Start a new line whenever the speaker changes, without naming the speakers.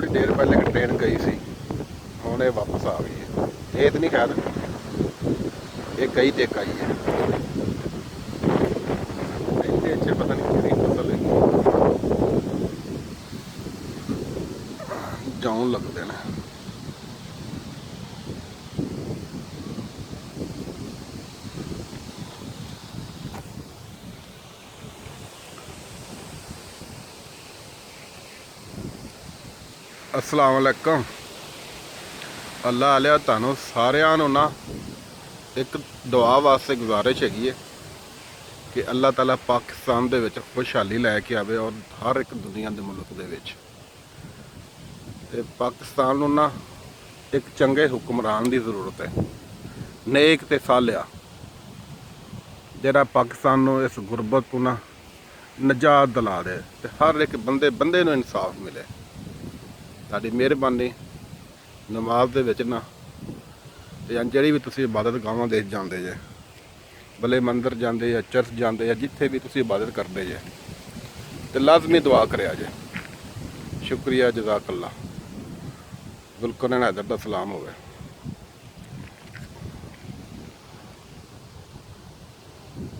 काफ़ी देर पहले एक ट्रेन गई सी, ਹੁਣ ਇਹ ਵਾਪਸ ਆ ਗਈ ਹੈ। ਇਹ ਤਾਂ ਨਹੀਂ ਖੈਰ, ਇਹ ਕਈ ਤੇ ਕਈ ਹੈ। ਇਹਦੇ ਵਿੱਚ ਪਤਾ ਨਹੀਂ ਕਿਹੜੀ ਫਸਲ ਹੈ, ਜਾਉਣ ਲੱਗਦੇ ਨੇ। अस्सलाम वालेकुम। अल्लाह आलिया तुहानू सारिਆਂ ਨੂੰ ना एक दुआ वास्ते गुजारिश हैगी है कि अल्लाह ताला पाकिस्तान दे विच खुशहाली लैके आवे और हर एक दुनिया के मुल्क दे विच ते पाकिस्तान नू ना एक चंगे हुक्मरान की जरूरत है, नेक ते सालिया, जिहड़ा पाकिस्तान नू इस गुरबत तो ना निजात दिला दे ते हर एक बंदे बंदे नू इंसाफ मिले। ਤੁਹਾਡੀ ਮਿਹਰਬਾਨੀ। नमाज ਦੇ ਵਿੱਚ ਨਾ ਤੇ ਜਿਹੜੀ ਵੀ ਤੁਸੀਂ ਇਬਾਦਤ ਗਾਹਾਂ ਦੇ ਜਾਂਦੇ ਜੇ, ਭਲੇ ਮੰਦਰ ਜਾਂਦੇ ਜਾਂ ਚਰਚ ਜਾਂਦੇ ਜਾਂ ਜਿੱਥੇ ਵੀ ਤੁਸੀਂ ਇਬਾਦਤ ਕਰਦੇ ਜੇ, ਤੇ ਲਾਜ਼ਮੀ ਦੁਆ ਕਰਿਆ ਜੇ। ਸ਼ੁਕਰੀਆ, ਜਜ਼ਾਕੱਲਾ। ਜ਼ੁਲਕਰਨ ਹੈਦਰ ਦਾ ਸਲਾਮ ਹੋਵੇ।